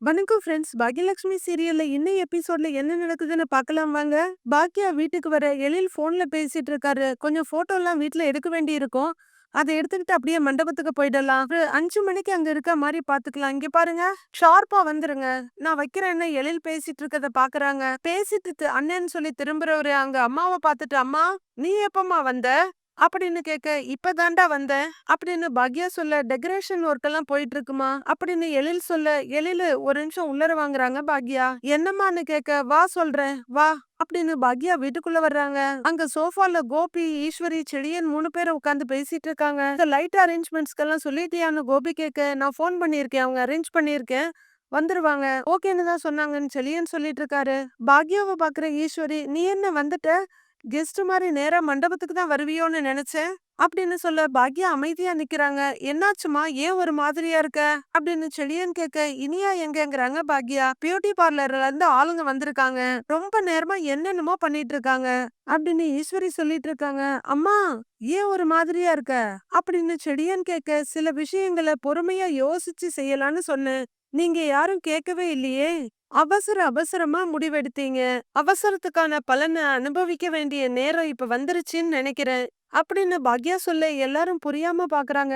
வணக்கம் ஃப்ரெண்ட்ஸ். பாக்யலட்சுமி சீரியல்ல இன்னைய எபிசோட்ல என்ன நடக்குதுன்னு பார்க்கலாம் வாங்க. பாக்யா வீட்டுக்கு வர எழில் ஃபோன்ல பேசிட்டு இருக்காரு. கொஞ்சம் ஃபோட்டோலாம் வீட்ல எடுக்க வேண்டியிருக்கும். அத எடுத்துக்கிட்டு அப்படியே மண்டபத்துக்கு போயிடலாம். ஒரு 5 மணிக்கு அங்க இருக்க மாரி பார்த்துக்கலாம். இங்க பாருங்க, ஷார்ப்பா வந்துருங்க. நான் வைக்கிறேன்னு எழில் பேசிட்டு இருக்கத பார்க்கறாங்க. பேசிட்டு அண்ணன்னு சொல்லி திரும்புறவரு அங்க அம்மாவ பார்த்துட்டு, "அம்மா, நீ எப்பம்மா வந்த?" அப்படின்னு கேட்க, "இப்பதான்டா வந்தேன்" அப்படின்னு பாக்யா சொல்ல, "டெக்கரேஷன் ஒர்க் எல்லாம் போயிட்டு இருக்குமா?" அப்படின்னு எழில் சொல்ல, எழிலு ஒரு நிமிஷம் உள்ளர வாங்குறாங்க பாக்யா. "என்னம்மான்னு கேட்க, "வா சொல்றேன், வா" அப்படின்னு பாக்யா வீட்டுக்குள்ள வர்றாங்க. அங்க சோஃபால கோபி, ஈஸ்வரி, செழியன் 3 பேரும் உட்கார்ந்து பேசிட்டு இருக்காங்க. இந்த லைட் அரேஞ்ச்மெண்ட்ஸ்க்கெல்லாம் சொல்லிட்டியான்னு கோபி கேட்க, "நான் ஃபோன் பண்ணியிருக்கேன், அவங்க அரேஞ்ச் பண்ணியிருக்கேன், வந்துருவாங்க, ஓகேன்னு தான் சொன்னாங்கன்னு" செழியன் சொல்லிட்டு இருக்காரு. பாக்யாவை பாக்குற ஈஸ்வரி, "நீ என்ன வந்துட்ட? கெஸ்ட் மாதிரி நேரா மண்டபத்துக்கு தான் வருவியோன்னு நினைச்சேன்" அப்படின்னு சொல்ல, பாக்யா அமைதியா நிக்கிறாங்க. "என்னாச்சுமா, ஏன் ஒரு மாதிரியா இருக்க?" அப்படின்னு செழியன் கேட்க, "இனியா எங்கங்கிறாங்க பாக்யா. பியூட்டி பார்லர்ல இருந்து ஆளுங்க வந்திருக்காங்க, ரொம்ப நேரமா என்னென்னமோ பண்ணிட்டு இருக்காங்க" அப்படின்னு ஈஸ்வரி சொல்லிட்டு இருக்காங்க. "அம்மா, ஏன் ஒரு மாதிரியா இருக்க?" அப்படின்னு செழியன் கேட்க, "சில விஷயங்களை பொறுமையா யோசிச்சு செய்யலான்னு சொன்னேன், நீங்க யாரும் கேட்கவே இல்லையே. அவசரமா முடிவெடுத்தீங்க. அவசரத்துக்கான பலனை அனுபவிக்க வேண்டிய நேரம் இப்ப வந்துருச்சுன்னு நினைக்கிறேன்" அப்படின்னு பாக்யா சொல்ல, எல்லாரும் புரியாம பாக்குறாங்க.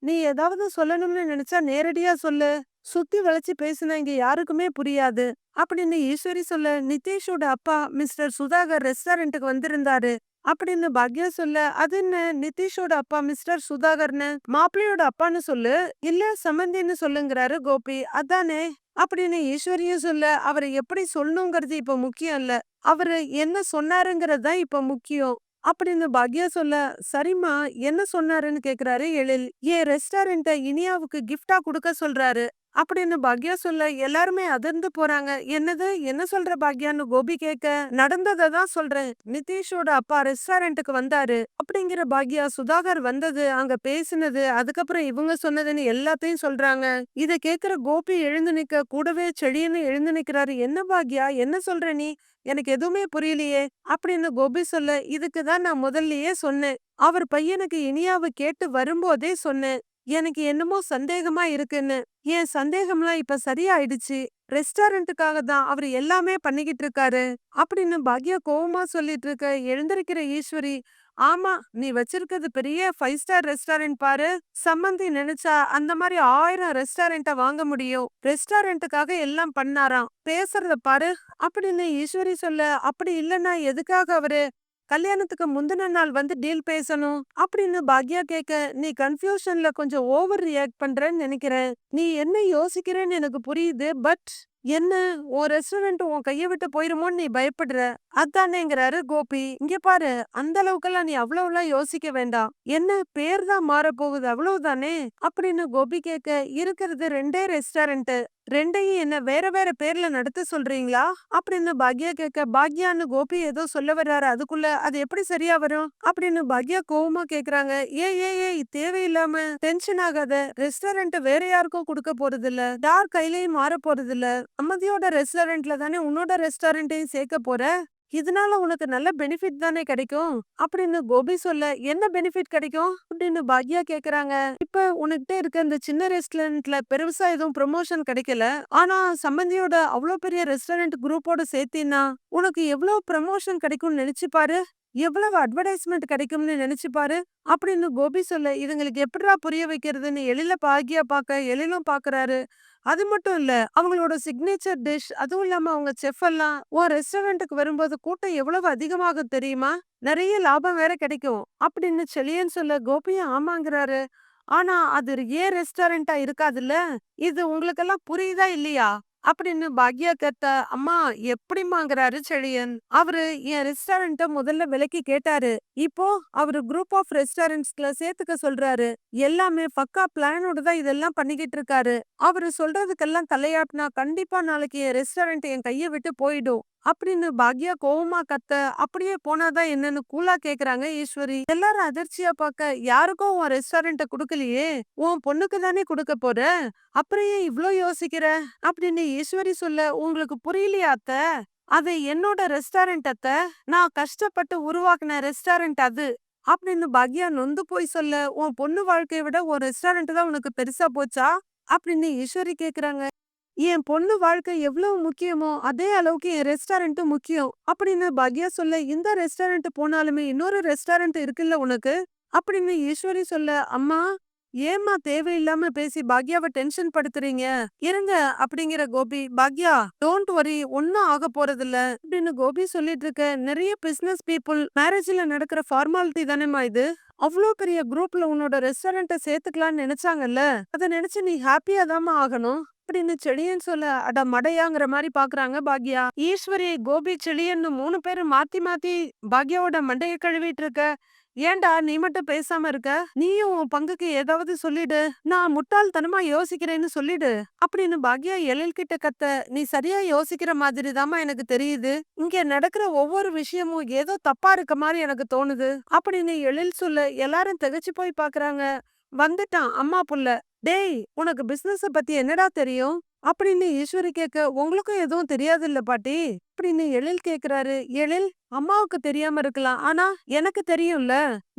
"நீ ஏதாவது சொல்லணும்னு நினைச்சா நேரடியா சொல்லு. சுத்தி வளைச்சு பேசினா இங்க யாருக்குமே புரியாது" அப்படின்னு ஈஸ்வரி சொல்ல, "நிதேஷோட அப்பா மிஸ்டர் சுதாகர் ரெஸ்டாரண்ட்டுக்கு வந்திருந்தாரு" அப்படின்னு பாக்யா சொல்ல, "அது என்ன, நிதிஷோட அப்பா மிஸ்டர் சுதாகர்னு மாப்பிள்ளையோட அப்பான்னு சொல்லு, இல்ல சம்பந்தின்னு சொல்லுங்கிறாரு கோபி, அதானே" அப்படின்னு ஈஸ்வரியும் சொல்ல, "அவரை எப்படி சொல்லணுங்கிறது இப்ப முக்கியம் இல்ல, அவரு என்ன சொன்னாருங்கிறது தான் இப்ப முக்கியம்" அப்படின்னு பாக்யா சொல்ல, "சரிம்மா, என்ன சொன்னாருன்னு கேக்குறாரு எழில். "என் ரெஸ்டாரண்ட்ட இனியாவுக்கு கிஃப்டா குடுக்க சொல்றாரு" அப்படின்னு பாக்யா சொல்ல, எல்லாருமே அதிர்ந்து போறாங்க. "என்னது, என்ன சொல்ற பாக்யான்னு" கோபி கேட்க, "நடந்ததை தான் சொல்றேன். நிதிஷோட அப்பா ரெஸ்டாரண்ட்டுக்கு வந்தாரு" அப்படிங்கிற பாக்யா, சுதாகர் வந்தது, அங்க பேசினது, அதுக்கப்புறம் இவங்க சொன்னதுன்னு எல்லாத்தையும் சொல்றாங்க. இத கேக்குற கோபி எழுந்து நிக்க, கூடவே செழியன்னு எழுந்து நிக்கிறாரு. "என்ன பாக்யா, என்ன சொல்ற நீ? எனக்கு எதுவுமே புரியலையே" அப்படின்னு கோபி சொல்ல, "இதுக்கு தான் நான் முதல்லயே சொன்னேன். அவர் பையனுக்கு இனியாவ கேட்டு வரும்போதே சொன்னேன், எனக்கு என்னமோ சந்தேகமா இருக்குன்னு. என் சந்தேகம்லாம் இப்ப சரியாயிடுச்சு. ரெஸ்டாரண்ட்டுக்காக தான் அவரு எல்லாமே பண்ணிக்கிட்டு இருக்காரு" அப்படின்னு பாக்யா கோவமா சொல்லிட்டு இருக்க, எழுந்திருக்கிற ஈஸ்வரி, "ஆமா, நீ வச்சிருக்கிறது பெரிய 5 ஸ்டார் ரெஸ்டாரண்ட் பாரு. சம்மந்தி நினைச்சா அந்த மாதிரி 1000 ரெஸ்டாரண்ட்ட வாங்க முடியும். ரெஸ்டாரண்ட்டுக்காக எல்லாம் பண்ணாராம், பேசுறத பாரு" அப்படின்னு ஈஸ்வரி சொல்ல, "அப்படி இல்லன்னா எதுக்காக அவரு கல்யாணத்துக்கு முந்தின நாள் வந்து டீல் பேசணும்" அப்படின்னு பாக்யா கேட்க, "நீ கன்ஃபியூஷன்ல கொஞ்சம் ஓவர் ரியாக்ட் பண்றேன்னு நினைக்கிறேன். நீ என்ன யோசிக்கிறேன்னு எனக்கு புரியுது. பட் என்ன, உன் ரெஸ்டாரண்ட் உன் கைய விட்டு போயிருமோன்னு நீ பயப்படுற, அதானேங்கிறாரு கோபி. "இங்க பாரு, அந்த அளவுக்கெல்லாம் நீ அவ்வளவுலாம் யோசிக்க வேண்டாம். என்ன, பேர் தான் மாறப் போகுது, அவ்வளவுதானே" அப்படின்னு கோபி கேட்க, "இருக்கிறது 2 ரெஸ்டாரண்ட், 2யும் என்ன வேற வேற பேர்ல நடத்த சொல்றீங்களா" அப்படின்னு பாக்யா கேட்க, பாக்யான்னு கோபி ஏதோ சொல்ல வர்றாரு. அதுக்குள்ள, "அது எப்படி சரியா வரும்" அப்படின்னு பாக்யா கோவமா கேக்குறாங்க. "ஏய் ஏய் ஏய், தேவையில்லாம டென்ஷன் ஆகாத. ரெஸ்டாரண்ட் வேற யாருக்கும் கொடுக்க போறது இல்ல, யார் கையிலயும் மாற போறது இல்ல. அம்மதியோட ரெஸ்டாரண்ட்ல தானே உன்னோட ரெஸ்டாரண்ட்டையும் சேர்க்க போற. இதனால உனக்கு நல்ல பெனிஃபிட் தானே கிடைக்கும்" அப்படின்னு கோபி சொல்ல, "என்ன பெனிஃபிட் கிடைக்கும்" அப்படின்னு பாக்யா கேக்குறாங்க. "இப்ப உனக்கிட்ட இருக்க இந்த சின்ன ரெஸ்டாரண்ட்ல பெருசா எதுவும் ப்ரமோஷன் கிடைக்கல, ஆனா சம்பந்தியோட அவ்வளோ பெரிய ரெஸ்டாரண்ட் குரூப்போட சேர்த்தீன்னா உனக்கு எவ்வளவு ப்ரமோஷன் கிடைக்கும்னு நினைச்சு பாரு, எவ்வளவு அட்வர்டைஸ்மெண்ட் கிடைக்கும்னு நினைச்சு பாரு" அப்படின்னு கோபி சொல்ல, "இதுங்களுக்கு எப்படிடா புரிய வைக்கிறதுன்னு எழில பாக்யா பார்க்க, எழிலும் பாக்குறாரு. அது மட்டும் இல்ல, அவங்களோட சிக்னேச்சர் டிஷ், அதுவும் இல்லாம அவங்க செஃப் எல்லாம் உன் ரெஸ்டாரண்ட்டுக்கு வரும்போது கூட்டம் எவ்வளவு அதிகமாகும் தெரியுமா, நிறைய லாபம் வேற கிடைக்கும்" அப்படின்னு செழியன் சொல்ல, கோபியும் ஆமாங்கிறாரு. "ஆனா அது ஏன் ரெஸ்டாரண்டா இருக்காதுல்ல, இது உங்களுக்கெல்லாம் புரியுதா இல்லையா" அப்படின்னு பாக்யா கேட்ட, "அம்மா, எப்படிம்மாங்கிறாரு செழியன். "அவரு என் ரெஸ்டாரண்ட்ட முதல்ல விலைக்கு கேட்டாரு, இப்போ அவரு குரூப் ஆஃப் ரெஸ்டாரண்ட்ஸ்ல சேர்த்துக்க சொல்றாரு. எல்லாமே பக்கா பிளானோட தான் இதெல்லாம் பண்ணிக்கிட்டு இருக்காரு. அவரு சொல்றதுக்கெல்லாம் தலையாட்டினா கண்டிப்பா நாளைக்கு என் ரெஸ்டாரண்ட் என் கைய விட்டு போயிடும்" அப்படின்னு பாக்யா கோவமா கத்த, "அப்படியே போனாதான் என்னன்னு கூலா கேக்குறாங்க ஈஸ்வரி. எல்லாரும் அதிர்ச்சியா பார்க்க, "யாருக்கும் உன் ரெஸ்டாரண்ட்ட குடுக்கலையே, உன் பொண்ணுக்கு தானே குடுக்க போற, அப்புறம் ஏன் இவ்ளோ யோசிக்கிற" அப்படின்னு ஈஸ்வரி சொல்ல, "உங்களுக்கு புரியலையா அத்த, அது என்னோட ரெஸ்டாரண்ட் அத்த, நான் கஷ்டப்பட்டு உருவாக்குன ரெஸ்டாரண்ட் அது" அப்படின்னு பாக்யா நொந்து போய் சொல்ல, "உன் பொண்ணு வாழ்க்கைய விட உன் ரெஸ்டாரண்ட் தான் உனக்கு பெருசா போச்சா" அப்படின்னு ஈஸ்வரி கேக்குறாங்க. என் பொண்ணு வாழ்க்கை எவ்வளவு முக்கியமோ அதே அளவுக்கு என் ரெஸ்டாரண்ட்டும் முக்கியம் அப்படின்னு பாக்யா சொல்ல, இந்த ரெஸ்டாரண்ட் போனாலுமே இன்னொரு ரெஸ்டாரண்ட் இருக்குல்ல உனக்கு அப்படின்னு ஈஸ்வரி சொல்ல, அம்மா ஏம்மா தேவையில்லாம பேசி பாக்யாவை டென்ஷன் படுத்துறீங்க, இருங்க அப்படிங்கிற கோபி, பாக்யா டோன்ட் வரி, ஒன்னும் ஆக போறதில்ல அப்படின்னு கோபி சொல்லிட்டு இருக்க. நிறைய பிசினஸ் பீப்புள் மேரேஜ்ல நடக்கிற ஃபார்மாலிட்டி தானேமா இது, அவ்வளோ பெரிய குரூப்ல உன்னோட ரெஸ்டாரண்ட்டை சேர்த்துக்கலாம்னு நினைச்சாங்கல்ல, அதை நினைச்சு நீ ஹாப்பியா தாம்மா ஆகணும் அப்படின்னு செழியன் சொல்ல, அட மடையாங்கிற மாதிரி பாக்குறாங்க பாக்யா. ஈஸ்வரி, கோபி, செழியன்னு 3 பேரும் மாத்தி மாத்தி பாக்யாவோட மண்டைய கழுவிட்டு இருக்க. ஏன்டா நீ மட்டும் பேசாம இருக்க, நீயும் உன் பங்குக்கு ஏதாவது சொல்லிடு, நான் முட்டாள்தனமா யோசிக்கிறேன்னு சொல்லிடு அப்படின்னு பாக்யா எழில் கிட்ட கத்த. நீ சரியா யோசிக்கிற மாதிரி தாமா எனக்கு தெரியுது, இங்க நடக்கிற ஒவ்வொரு விஷயமும் ஏதோ தப்பா இருக்க மாதிரி எனக்கு தோணுது அப்படின்னு எழில் சொல்ல, எல்லாரும் திகைச்சு போய் பாக்குறாங்க. வந்துட்டான் அம்மா புள்ள. டேய் உனக்கு பிசினஸ் பத்தி என்னடா தெரியும் அப்படின்னு ஈஸ்வரி கேட்க, உங்களுக்கும் எதுவும் தெரியாதுல்ல பாட்டி அப்படின்னு எழில் கேக்குறாரு. எழில், அம்மாவுக்கு தெரியாம இருக்கலாம், ஆனா எனக்கு தெரியும்ல,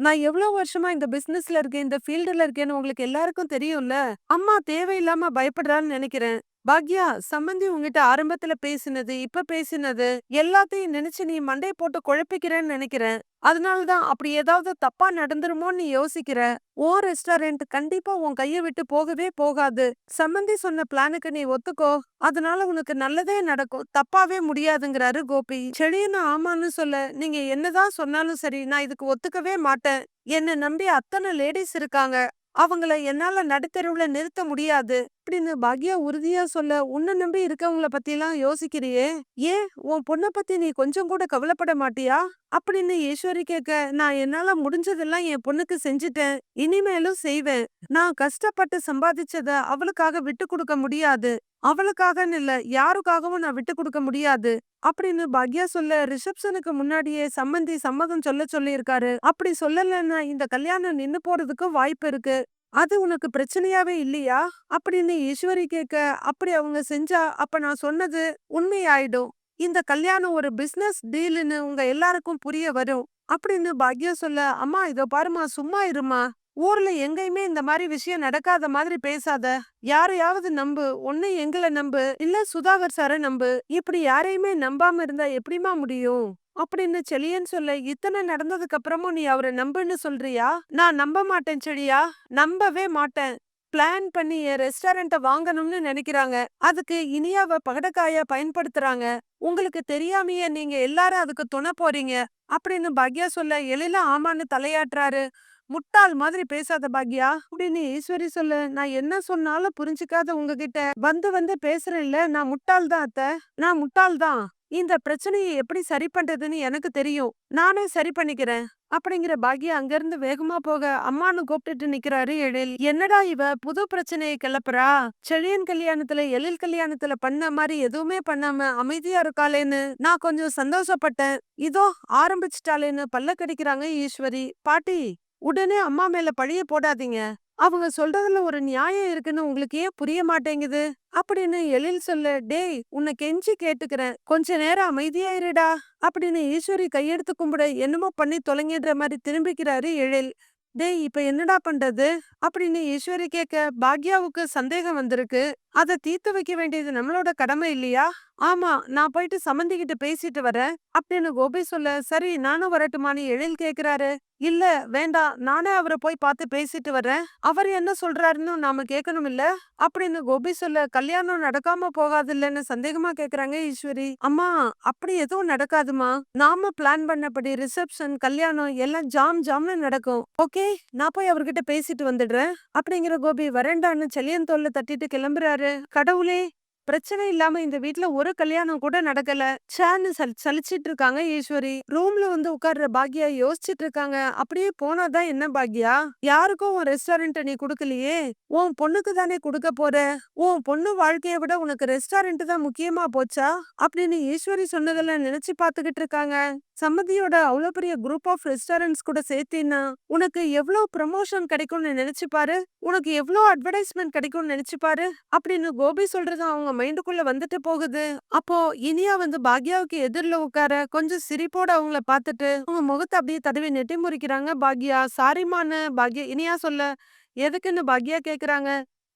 நான் எவ்வளவு வருஷமா இந்த பிசினஸ்ல இருக்கேன், இந்த ஃபீல்டுல இருக்கேன்னு உங்களுக்கு எல்லாருக்கும் தெரியும்ல, அம்மா தேவையில்லாம பயப்படுறான்னு நினைக்கிறேன். பாக்யா, சம்பந்தி உங்ககிட்ட ஆரம்பத்துல பேசினது இப்ப பேசினது எல்லாத்தையும் நினைச்சு நீ மண்டை போட்டு குழப்பிக்கிறேன்னு நினைக்கிறேன். அதனாலதான் அப்படி ஏதாவது தப்பா நடந்துருமோன்னு நீ யோசிக்கிற. ஓ ரெஸ்டாரண்ட் கண்டிப்பா உன் கைய விட்டு போகவே போகாது. சம்பந்தி சொன்ன பிளானுக்கு நீ ஒத்துக்கோ, அதனால உனக்கு நல்லதே நடக்கும், தப்பாவே முடியாதுங்கிறாரு கோபி. செடின்னு ஆமான்னு சொல்ல, நீங்க என்னதான் சொன்னாலும் சரி நான் இதுக்கு ஒத்துக்கவே மாட்டேன். என்ன நம்பி அத்தனை லேடிஸ் இருக்காங்க, அவங்கள என்னால நடுத்தெருவுல நிறுத்த முடியாது அப்படின்னு பாக்யா உறுதியா சொல்ல, உன்னை நம்பி இருக்கவங்கள பத்தி எல்லாம் யோசிக்கிறியே, ஏன் உன் பொண்ணை பத்தி நீ கொஞ்சம் கூட கவலைப்பட மாட்டியா அப்படின்னு ஈஸ்வரி கேட்க, நான் என்னால முடிஞ்சதெல்லாம் என் பொண்ணுக்கு செஞ்சுட்டேன், இனிமேலும் செய்வேன். நான் கஷ்டப்பட்டு சம்பாதிச்சத அவளுக்காக விட்டு கொடுக்க முடியாது, அவளுக்காகன்னு இல்ல யாருக்காகவும் நான் விட்டு கொடுக்க முடியாது அப்படின்னு பாக்யா சொல்ல, ரிசப்ஷனுக்கு முன்னாடியே சம்மந்தி சம்மதம் சொல்ல சொல்லி இருக்காரு, அப்படி சொல்லலன்னா இந்த கல்யாணம் நின்னு போறதுக்கு வாய்ப்பு இருக்கு, அது உனக்கு பிரச்சனையாவே இல்லையா அப்படின்னு ஈஸ்வரி கேட்க, அப்படி அவங்க செஞ்சா அப்ப நான் சொன்னது உண்மையாயிடும், இந்த கல்யாணம் ஒரு பிசினஸ் டீல்னு உங்க எல்லாருக்கும் புரிய வரும் அப்படின்னு பாக்யா சொல்ல, அம்மா இதோ பாருமா, சும்மா இருமா, ஊர்ல எங்கேயுமே இந்த மாதிரி விஷயம் நடக்காத மாதிரி பேசாத, யாரையாவது நம்பு, ஒண்ணு எங்களை நம்பு இல்ல சுதாகர் சார நம்பு, இப்படி யாரையுமே நம்பாம இருந்தா எப்படிமா முடியும் அப்படின்னு செழியன் சொல்ல, இத்தனை நடந்ததுக்கு அப்புறமும் நீ அவரை நம்புன்னு சொல்றியா, நான் நம்ப மாட்டேன் செழியா, நம்பவே மாட்டேன். பிளான் பண்ணி என் ரெஸ்டாரண்ட்டை வாங்கணும்னு நினைக்கிறாங்க, அதுக்கு இனியாவ பகடக்காய பயன்படுத்துறாங்க, உங்களுக்கு தெரியாமையே நீங்க எல்லாரும் அதுக்கு துணை போறீங்க அப்படின்னு பாக்யா சொல்ல, எழில ஆமான்னு தலையாட்டுறாரு. முட்டாள் மாதிரி பேசாத பாக்யா அப்படின்னு ஈஸ்வரி சொல்ல, நான் என்ன சொன்னாலும் புரிஞ்சுக்காத உங்ககிட்ட வந்து வந்து பேசுறேன்ல, நான் முட்டாள் தான் அத்தை, நான் முட்டாள் தான், இந்த பிரச்சனையை எப்படி சரி பண்றதுன்னு எனக்கு தெரியும், நானே சரி பண்ணிக்கிறேன் அப்படிங்கிற பாக்யா அங்கிருந்து வேகமா போக, அம்மானு கூப்பிட்டுட்டு நிக்கிறாரு எழில். என்னடா இவ புது பிரச்சனையை கிளப்புறா, செழியன் கல்யாணத்துல எழில் கல்யாணத்துல பண்ண மாதிரி எதுவுமே பண்ணாம அமைதியா இருக்காளேன்னு நான் கொஞ்சம் சந்தோஷப்பட்டேன், இதோ ஆரம்பிச்சிட்டாளேன்னு பல்ல கடிக்கிறாங்க ஈஸ்வரி. பாட்டி, உடனே அம்மா மேல பழிய போடாதீங்க, அவங்க சொல்றதுல ஒரு நியாயம் இருக்குன்னு உங்களுக்கு ஏன் புரிய மாட்டேங்குது அப்படின்னு எழில் சொல்ல, டேய் உன்னை கெஞ்சி கேட்டுக்கிறேன், கொஞ்ச நேரம் அமைதியா இருடா அப்படின்னு ஈஸ்வரி கையெடுத்து கும்பிட, என்னமோ பண்ணி தொலைங்கின்ற மாதிரி திரும்பிக்கிறாரு எழில். டேய் இப்ப என்னடா பண்றது அப்படின்னு ஈஸ்வரி கேட்க, பாக்யாவுக்கு சந்தேகம் வந்திருக்கு, அதை தீர்த்து வைக்க வேண்டியது நம்மளோட கடமை இல்லையா, ஆமா நான் போயிட்டு சம்மந்திக்கிட்ட பேசிட்டு வரேன் அப்படின்னு கோபி சொல்ல, சரி நானும் வரட்டுமான்னு எழில் கேக்குறாரு. இல்ல வேண்டாம், நானே அவரை போய் பார்த்து பேசிட்டு வரேன், அவர் என்ன சொல்றாருன்னு நாம கேட்கணும் இல்ல அப்படின்னு கோபி சொல்ல, கல்யாணம் நடக்காம போகாது இல்லன்னு சந்தேகமா கேக்குறாங்க ஈஸ்வரி. அம்மா அப்படி எதுவும் நடக்காதுமா, நாம பிளான் பண்ணபடி ரிசப்ஷன் கல்யாணம் எல்லாம் ஜாம் ஜாம்னு நடக்கும், ஓகே நான் போய் அவர்கிட்ட பேசிட்டு வந்துடுறேன் அப்படிங்கிற கோபி வரேண்டான்னு செல்லியன் தோல்ல தட்டிட்டு கிளம்புறாரு. கடவுளே, பிரச்சனை இல்லாம இந்த வீட்ல ஒரு கல்யாணம் கூட நடக்கல, சேன்னு சலிச்சிட்டு இருக்காங்க ஈஸ்வரி. ரூம்ல வந்து உட்கார்ற பாக்யா யோசிச்சுட்டு இருக்காங்க, அப்படியே போனாதான் என்ன பாக்யா, யாருக்கும் உன் ரெஸ்டாரண்ட் நீ குடுக்கலையே, உன் பொண்ணுக்கு தானே குடுக்க போற, உன் பொண்ணு வாழ்க்கைய விட உனக்கு ரெஸ்டாரண்ட் தான் முக்கியமா போச்சா அப்படின்னு ஈஸ்வரி சொன்னதெல்லாம் நினைச்சு பாத்துக்கிட்டு இருக்காங்க. சம்மதியோட அவ்வளவு பெரிய குரூப் ஆஃப் ரெஸ்டாரண்ட்ஸ் கூட சேர்த்தீன்னா உனக்கு எவ்வளவு ப்ரமோஷன் கிடைக்கும்னு நினைச்சு பாரு, உனக்கு எவ்வளவு அட்வர்டைஸ்மெண்ட் கிடைக்கும்னு நினைச்சு பாரு அப்படின்னு கோபி சொல்றது அவங்க மைண்டுக்குள்ள வந்துட்டு போகுது. அப்போ இனியா வந்து பாக்யாவுக்கு எதிரில உட்கார கொஞ்சம் சிரிப்போட அவங்கள பார்த்துட்டு அவங்க முகத்தை அப்படியே தடவி நெட்டி முறிக்கிறாங்க பாக்யா. சாரிமான்னு பாக்யா இனியா சொல்ல, எதுக்குன்னு பாக்யா கேக்குறாங்க.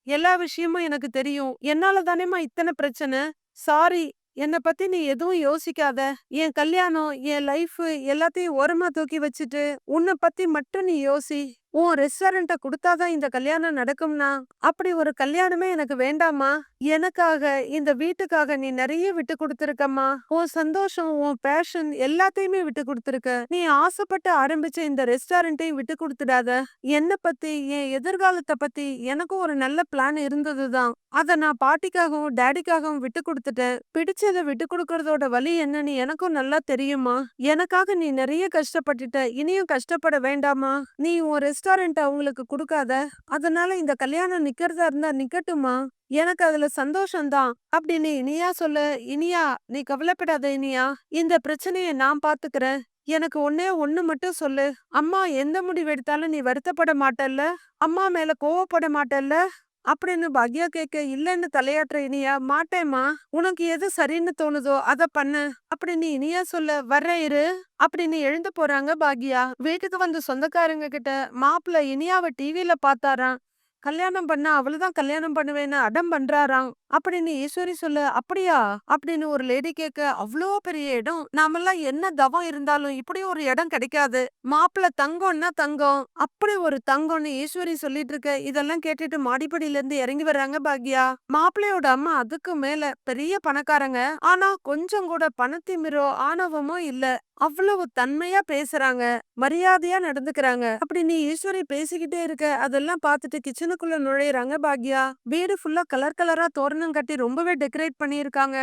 எல்லா விஷயமும் எனக்கு தெரியும். என்னால தானேம்மா இத்தன பிரச்சனை. சாரி. என்ன பத்தி நீ எதுவும் யோசிக்காத. என் கல்யாணம், என் லைஃபு எல்லாத்தையும் ஓரமா தூக்கி வச்சுட்டு, உன்ன பத்தி மட்டும் நீ யோசி. உன் ரெஸ்டாரண்ட்ட குடுத்தா தான் இந்த கல்யாணம் நடக்கும்னா, அப்படி ஒரு கல்யாணமே எனக்கு வேண்டாம்மா. எனக்காக, இந்த வீட்டுக்காக நீ நெறைய விட்டு குடுத்துருக்கம்மா. உன் சந்தோஷம், உன் பேஷன் எல்லாத்தையுமே விட்டு குடுத்துருக்க. நீ ஆசைப்பட்டு ஆரம்பிச்ச இந்த ரெஸ்டாரண்ட்டையும் விட்டு குடுத்துடாத. என்ன பத்தி, என் எதிர்காலத்த பத்தி எனக்கும் ஒரு நல்ல பிளான் இருந்தது தான். அத நான் பாட்டிக்காகவும், டாடிக்காகவும் விட்டு குடுத்துட்டேன். பிடிச்சத விட்டு குடுக்கறதோட வலி என்னன்னு எனக்கும் நல்லா தெரியும்மா. எனக்காக நீ நெறைய கஷ்டப்பட்டுட்ட. இனியும் கஷ்டப்பட வேண்டாம்மா. நீ உன் ரெஸ்டாரண்ட்ட அவங்களுக்கு குடுக்காத. அதனால இந்த கல்யாணம் நிக்கிறதா இருந்தா நிக்கட்டும்மா. எனக்கு அதுல சந்தோஷம் தான். அப்படின்னு இனியா சொல்ல, "இனியா, நீ கவலைப்படாத இனியா. இந்த பிரச்சனைய நான் பாத்துக்கிறேன். எனக்கு ஒண்ணே ஒண்ணு மட்டும் சொல்லு. அம்மா எந்த முடிவு எடுத்தாலும் நீ வருத்தப்பட மாட்டல்ல? அம்மா மேல கோவப்பட மாட்டல்ல?" அப்படின்னு பாக்யா கேட்க, இல்லன்னு தலையாட்டுற இனியா, "மாட்டேம்மா. உனக்கு எது சரின்னு தோணுதோ அத பண்ணு." அப்படின்னு இனியா சொல்ல, "வர்றேன் இரு." அப்படின்னு எழுந்து போறாங்க பாக்யா. வீட்டுக்கு வந்த சொந்தக்காரங்க கிட்ட மாப்பிள்ளை இனியாவ டிவில பார்த்தாராம். கல்யாணம் பண்ணா அவளதான் கல்யாணம் பண்ணுவேன்னு அடம் பண்றாராம். அப்படின்னு ஈஸ்வரி சொல்ல, "அப்படியா?" அப்படின்னு ஒரு லேடி கேட்க, "அவ்ளோ பெரிய இடம். நாமெல்லாம் என்ன தவம் இருந்தாலும் இப்படி ஒரு இடம் கிடைக்காது. மாப்பிள்ளை தங்கம்னா தங்கம். அப்படி ஒரு தங்கம்னு ஈஸ்வரி சொல்லிட்டு இருக்க." இதெல்லாம் கேட்டுட்டு மாடிப்படியில இருந்து இறங்கி வர்றாங்க பாக்யா. மாப்பிள்ளையோட அம்மா அதுக்கு மேல பெரிய பணக்காரங்க. ஆனா கொஞ்சம் கூட பணத்திமிரோ ஆணவமோ இல்ல. அவ்வளவு தன்மையா பேசுறாங்க. மரியாதையா நடந்துக்கிறாங்க. அப்படின்னு ஈஸ்வரி பேசிக்கிட்டே இருக்க, அதெல்லாம் பார்த்துட்டு கிச்சனுக்குள்ள நுழையுறாங்க பாக்யா. வீடு ஃபுல்லா கலர் கலரா தோரணம் கட்டி ரொம்பவே டெக்கரேட் பண்ணியிருக்காங்க.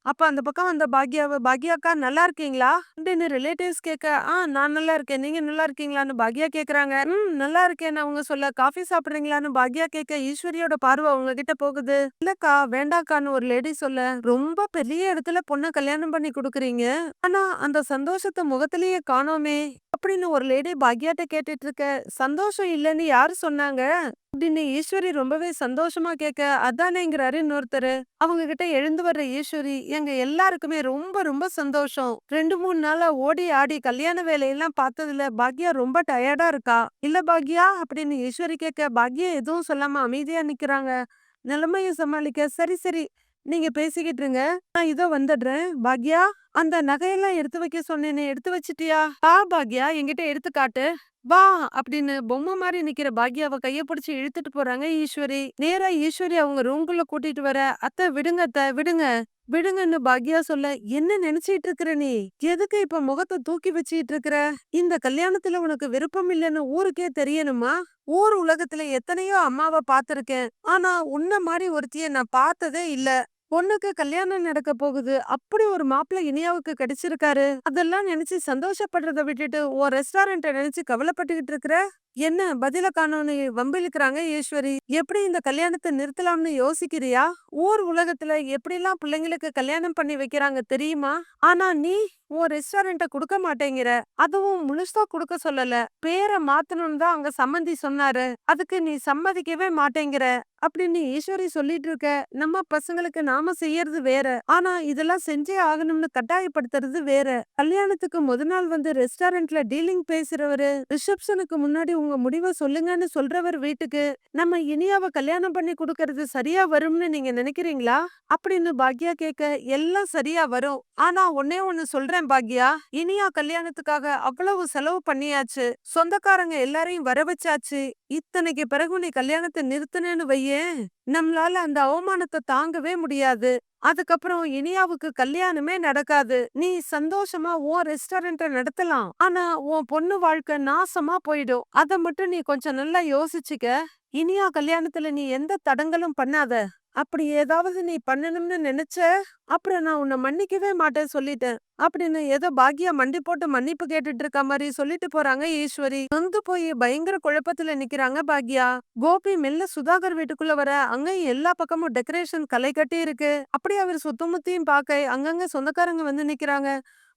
அப்ப அந்த பக்கம் வந்த பாக்யாவ, "பாக்யாக்கா நல்லா இருக்கீங்களா?" அப்படின்னு ரிலேட்டிவ்ஸ் கேட்க, நான் நல்லா இருக்கேன். நீங்க நல்லா இருக்கீங்களான்னு பாக்யா கேக்குறாங்க. நல்லா இருக்கேன்னு அவங்க சொல்ல, "காஃபி சாப்பிடுறீங்களான்னு?" பாக்யா கேட்க, ஈஸ்வரியோட பார்வை அவங்க கிட்ட போகுது. "இல்லக்கா, வேண்டாக்கான்னு" ஒரு லேடி சொல்ல, "ரொம்ப பெரிய இடத்துல பொண்ண கல்யாணம் பண்ணி குடுக்குறீங்க. ஆனா அந்த சந்தோஷத்த முகத்திலேயே காணோமே." அப்படின்னு ஒரு லேடி பாக்யாட்ட கேட்டுட்டு இருக்க, "சந்தோஷம் இல்லன்னு யாரு சொன்னாங்க?" அப்படின்னு ஈஸ்வரி ரொம்பவே சந்தோஷமா கேட்க, "அதானேங்கிறாரு இன்னொருத்தரு." அவங்க கிட்ட எழுந்து வர்ற ஈஸ்வரி, "எங்க எல்லாருக்குமே ரொம்ப ரொம்ப சந்தோஷம். 2, 3 நாளா ஓடி ஆடி கல்யாண வேலையெல்லாம் பார்த்ததுல பாக்யா ரொம்ப டயர்டா இருக்கா." "இல்ல பாக்யா?" அப்படின்னு ஈஸ்வரி கேட்க, பாக்யா எதுவும் சொல்லாம அமைதியா நிக்கிறாங்க. நிலைமைய சமாளிக்க, "சரி சரி, நீங்க பேசிக்கிட்டு இருங்க. நான் இதோ வந்துடுறேன். பாக்யா, அந்த நகையெல்லாம் எடுத்து வைக்க சொன்னேனே, எடுத்து வச்சிட்டியா? பாக்யா, என்கிட்ட எடுத்து காட்டு." "வா." அப்படின்னு பொம்மை மாரி நிக்கிற பாக்யாவ கைய பிடிச்சு இழுத்துட்டு போறாங்க ஈஸ்வரி. நேரா ஈஸ்வரி அவங்க ரூம்குள்ள கூட்டிட்டு வர, "அத்தை விடுங்க அத்தை, விடுங்க." விடுங்கன்னு பாக்யா சொல்ல, "என்ன நினைச்சிட்டு இருக்கிற நீ? எதுக்கு இப்ப முகத்த தூக்கி வச்சிட்டு இருக்கிற? இந்த கல்யாணத்துல உனக்கு விருப்பம் இல்லைன்னு ஊருக்கே தெரியணுமா? ஊர் உலகத்துல எத்தனையோ அம்மாவ பாத்திருக்கேன். ஆனா உன்ன மாரி ஒருத்திய நான் பார்த்ததே இல்ல. பொண்ணுக்கு கல்யாணம் நடக்க போகுது. அப்படி ஒரு மாப்பிள்ளை இனியாவுக்கு கிடைச்சிருக்காரு. அதெல்லாம் நினைச்சு சந்தோஷப்படுறத விட்டுட்டு உன் ரெஸ்டாரண்ட்ட நினைச்சு கவலைப்பட்டுக்கிட்டு இருக்கிற? என்ன பதில காணோம்னு வம்பிழுக்கிறாங்க ஈஸ்வரி. எப்படி இந்த கல்யாணத்தை நிறுத்தலாம்னு யோசிக்கிறியா? ஊர் உலகத்துல எப்படிலாம் பிள்ளைங்களுக்கு கல்யாணம் பண்ணி வைக்கிறாங்க தெரியுமா? ஆனா நீ உன் ரெஸ்டாரண்ட்ட குடுக்க மாட்டேங்கிற. அதுவும் முழுசா குடுக்க சொல்லல. பேரை மாத்தணும்னு தான் அங்க சம்மந்தி சொன்னாரு. அதுக்கு நீ சம்மதிக்கவே மாட்டேங்கிற. அப்படின்னு ஈஸ்வரி சொல்லிட்டு இருக்க, நம்ம பசங்களுக்கு நாம செய்யறது வேற. ஆனா இதெல்லாம் செஞ்சே ஆகணும்னு கட்டாயப்படுத்துறது வேற. கல்யாணத்துக்கு முத நாள் வந்து ரெஸ்டாரண்ட்ல டீலிங் பேசுறவரு, ரிசப்ஷனுக்கு முன்னாடி உங்க முடிவை சொல்லுங்கன்னு சொல்றவர் வீட்டுக்கு நம்ம இனியாவ கல்யாணம் பண்ணி குடுக்கறது சரியா வரும்னு நீங்க நினைக்கிறீங்களா? அப்படின்னு பாக்யா கேட்க, எல்லாம் சரியா வரும். ஆனா ஒன்னே ஒண்ணு சொல்றேன் பாக்யா, இனியா கல்யாணத்துக்காக அவ்வளவு செலவு பண்ணியாச்சு. சொந்தக்காரங்க எல்லாரையும் வர வச்சாச்சு. இத்தனைக்கு பிறகு நீ கல்யாணத்தை நிறுத்துனேன்னு வையேன், நம்மளால அந்த அவமானத்தை தாங்கவே முடியாது. அதுக்கப்புறம் இனியாவுக்கு கல்யாணமே நடக்காது. நீ சந்தோஷமா உன் ரெஸ்டாரண்ட்ட நடத்தலாம். ஆனா உன் பொண்ணு வாழ்க்கை நாசமா போயிடும். அத மட்டும் நீ கொஞ்சம் நல்லா யோசிச்சுக்க. இனியா கல்யாணத்துல நீ எந்த தடங்கலும் பண்ணாத. அப்படி ஏதாவது நீ பண்ணணும்னு நினைச்ச, அப்புறம் நான் உன்னை மன்னிக்கவே மாட்டேன் சொல்லிட்டேன். அப்படின்னு ஏதோ பாக்யா மண்டி போட்டு மன்னிப்பு கேட்டுட்டு இருக்க மாதிரி சொல்லிட்டு போறாங்க ஈஸ்வரி. நொந்து போய் பயங்கர குழப்பத்துல நிக்கிறாங்க பாக்யா. கோபி மெல்ல சுதாகர் வீட்டுக்குள்ள வர, அங்க எல்லா பக்கமும் டெக்கரேஷன் களை கட்டி இருக்கு. அப்படியே அவர் சுத்தமுத்தையும் பார்க்க அங்கங்க சொந்தக்காரங்க வந்து நிக்கிறாங்க.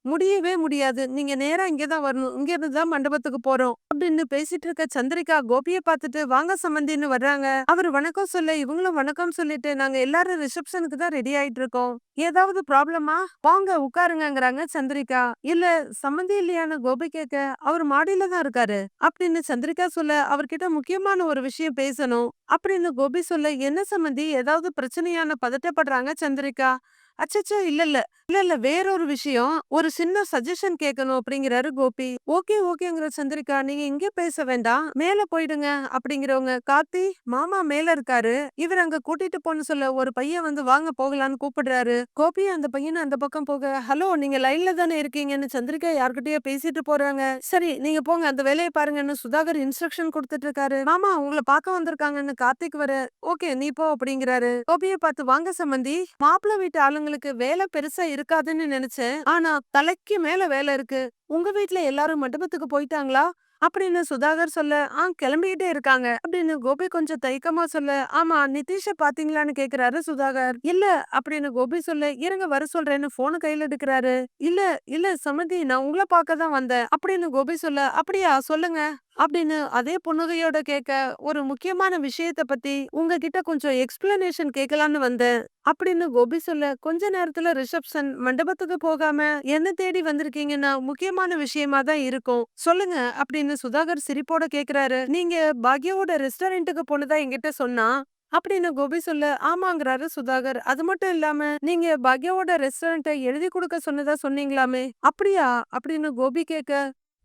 முடியவே முடியாது. நீங்க நேரா இங்க தான் வரணும். இங்க இருந்து தான் மண்டபத்துக்கு போறோம். அப்படின்னு பேசிட்டு இருக்க சந்திரிகா கோபிய பார்த்துட்டு வாங்க சம்மந்தின்னு வர்றாங்க. அவரு வணக்கம் சொல்ல இவங்களும் வணக்கம் சொல்லிட்டு நாங்க எல்லாரும் ரிசப்ஷனுக்கு தான் ரெடி ஆயிட்டு இருக்கோம். ஏதாவது ப்ராப்ளமா? வாங்க உட்காருங்கங்கறாங்க சந்திரிகா. இல்ல சம்மந்தி இல்லையான்னு கோபி கேட்க, அவரு மாடியில தான் இருக்காரு. அப்படின்னு சந்திரிகா சொல்ல, அவர்கிட்ட முக்கியமான ஒரு விஷயம் பேசணும். அப்படின்னு கோபி சொல்ல, என்ன சம்மந்தி ஏதாவது பிரச்சனையான பதட்டப்படுறாங்க சந்திரிகா. அச்சச்சோ! இல்ல, இல்ல. இல்ல, இல்ல. வேற ஒரு விஷயம். ஒரு சின்ன சஜஷன் கேட்கணும் அப்படிங்கிறாரு கோபி. ஓகே, ஓகேங்கிற சந்திரிகா. நீங்க இங்க பேச வேண்டாம். மேல போயிடுங்க அப்படிங்கிறவங்க, கார்த்தி மாமா மேல இருக்காரு. இவர அங்க கூட்டிட்டு போன்னு சொல்ல ஒரு பையன் வந்து வாங்க போகலான்னு கூப்பிடுறாரு. கோபி அந்த பையன அந்த பக்கம் போக, ஹலோ நீங்க லைன்ல தானே இருக்கீங்கன்னு சந்திரிகா யார்கிட்டயோ பேசிட்டு போறாங்க. சரி நீங்க போங்க அந்த வேலைய பாருங்கன்னு சுதாகர் இன்ஸ்ட்ரக்ஷன் குடுத்துட்டு இருக்காரு. மாமா உங்கள பார்க்க வந்திருக்காங்கன்னு கார்த்திக் வர, ஓகே நீ போ அப்படிங்கிறாரு. கோபிய பார்த்து வாங்க சம்மந்தி. மாப்பிள்ளை வீட்டு ஆளுங்களுக்கு வேலை பெருசா இருக்காதுன்னு நினைச்சேன். ஆனா தலைக்கு மேல வேலை இருக்கு. உங்க வீட்ல எல்லாரும் மண்டபத்துக்கு போயிட்டாங்களா? அப்படின்னு சுதாகர் சொல்ல, கிளம்பிக்கிட்டே இருக்காங்க. அப்படின்னு கோபி கொஞ்சம் தயக்கமா சொல்ல, ஆமா நிதிஷ பாத்தீங்களான்னு கேக்குறாரு சுதாகர். இல்ல அப்படின்னு கோபி சொல்ல, இருங்க வர சொல்றேன்னு போன கையில எடுக்கிறாரு. இல்ல, இல்ல சம்மந்தி நான் உங்கள பார்க்க தான் வந்தேன். அப்படின்னு கோபி சொல்ல, அப்படியா சொல்லுங்க. அப்படின்னு அதே புன்னகையோட கேட்க, ஒரு முக்கியமான விஷயத்த பத்தி உங்ககிட்ட கொஞ்சம் எக்ஸ்பிளனேஷன் கேட்கலான்னு வந்தேன். அப்படின்னு கோபி சொல்ல, கொஞ்ச நேரத்துல ரிசப்ஷன் மண்டபத்துக்கு போகாம என்ன தேடி வந்திருக்கீங்கன்னா முக்கியமான விஷயமா தான் இருக்கும். சொல்லுங்க அப்படின்னு சுதாகர் சிரிப்போட கேக்குறாரு. நீங்க பாக்யாவோட ரெஸ்டாரண்ட்டுக்கு போனதா என்கிட்ட சொன்னா. அப்படின்னு கோபி சொல்ல, ஆமாங்கிறாரு சுதாகர். அது மட்டும் இல்லாம நீங்க பாக்யாவோட ரெஸ்டாரண்ட்ட எழுதி கொடுக்க சொன்னதா சொன்னீங்களாமே. அப்படியா? அப்படின்னு கோபி கேட்க,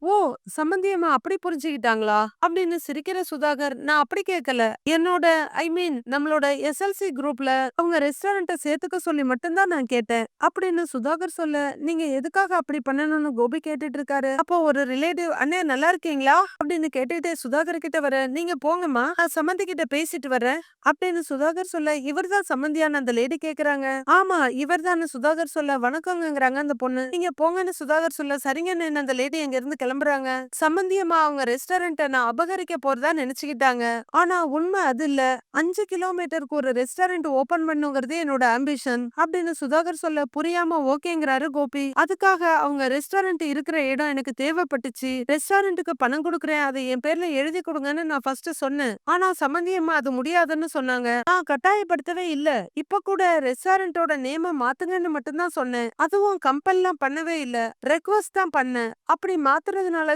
ஓ! சம்பந்தியம்மா அப்படி புரிஞ்சுக்கிட்டாங்களா? அப்படின்னு சிரிக்கிற சுதாகர், நான் அப்படி கேட்கல. என்னோட ஐ மீன் நம்மளோட எஸ்எல்சி குரூப்ல அவங்க ரெஸ்டாரண்ட்ட சேர்த்துக்க சொல்லி மட்டும் தான் நான் கேட்டேன். அப்படின்னு சுதாகர் சொல்ல, நீங்க எதுக்காக அப்படி பண்ணணும்னு கோபி கேட்டுட்டு இருக்காரு. அப்போ ஒரு ரிலேட்டிவ், அண்ணே நல்லா இருக்கீங்களா? அப்படின்னு கேட்டுட்டே சுதாகர் கிட்ட வர, நீங்க போங்கம்மா நான் சம்மந்தி கிட்ட பேசிட்டு வரேன். அப்படின்னு சுதாகர் சொல்ல, இவர்தான் சம்மந்தியான அந்த லேடி கேக்குறாங்க. ஆமா இவர்தான்னு சுதாகர் சொல்ல, வணக்கங்கிறாங்க அந்த பொண்ணு. நீங்க போங்கன்னு சுதாகர் சொல்ல, சரிங்கன்னு அந்த லேடி அங்க இருந்து கிளம்புறாங்க. சம்பந்தியம்மா அவங்க ரெஸ்டாரண்ட்ட நான் அபகரிக்க போறதா நினைச்சுக்கிட்டாங்க. ஆனா உண்மை அது இல்ல. 5 கிலோமீட்டருக்கு ஒரு ரெஸ்டாரண்ட் ஓபன் பண்ணுங்கிறது என்னோட ஆம்பிஷன் அப்படின்னு சுதாகர் சொல்ல புரியாம ஓகேங்கிறாரு கோபி. அதுக்காக அவங்க ரெஸ்டாரண்ட் இருக்கிற இடம் எனக்கு தேவைப்பட்டுச்சு. ரெஸ்டாரண்ட்டுக்கு பணம் கொடுக்குறேன் அதை என் பேர்ல எழுதி கொடுங்கன்னு நான் ஃபர்ஸ்ட் சொன்னேன். ஆனா சம்பந்தியம்மா அது முடியாதுன்னு சொன்னாங்க. நான் கட்டாயப்படுத்தவே இல்ல. இப்ப கூட ரெஸ்டாரண்டோட நேம மாத்துங்கன்னு மட்டும் தான் சொன்னேன். அதுவும் கம்பல்லாம் பண்ணவே இல்ல. ரெக்வஸ்ட் தான் பண்ணேன். அப்படி மாத்துறதுனால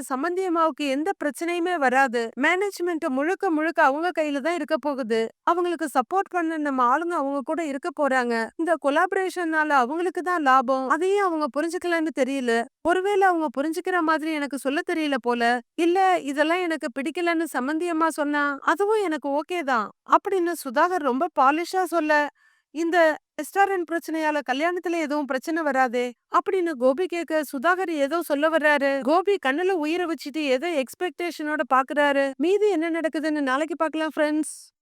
சம்பந்தி அம்மாவுக்கு எந்த பிரச்சனையுமே வராது. மேனேஜ்மெண்ட் முழுக்க முழுக்க அவங்க கையில தான் இருக்க போகுது. அவங்களுக்கு சப்போர்ட் பண்ண நம்ம ஆளுங்க அவங்க கூட இருக்க போறாங்க. இந்த கொலாபரேஷன்னால அவங்களுக்கு தான் லாபம். அதையும் அவங்க புரிஞ்சுக்கலன்னு தெரியல. ஒருவேளை அவங்க புரிஞ்சுக்கிற மாதிரி எனக்கு சொல்ல தெரியல போல. இல்ல இதெல்லாம் எனக்கு பிடிக்கலன்னு சம்பந்தி அம்மா சொன்னா அதுவும் எனக்கு ஓகே தான் அப்படின்னு சுதாகர் ரொம்ப பாலிஷா சொல்ல, இந்த ரெஸ்டாரண்ட் பிரச்சனையால கல்யாணத்துல எதுவும் பிரச்சனை வராதே அப்படின்னு கோபி கேட்க, சுதாகர் ஏதோ சொல்ல வர்றாரு. கோபி கண்ணுல உயிரை வச்சுட்டு ஏதோ எக்ஸ்பெக்டேஷனோட பாக்குறாரு. மீதி என்ன நடக்குதுன்னு நாளைக்கு பார்க்கலாம் ஃப்ரெண்ட்ஸ்.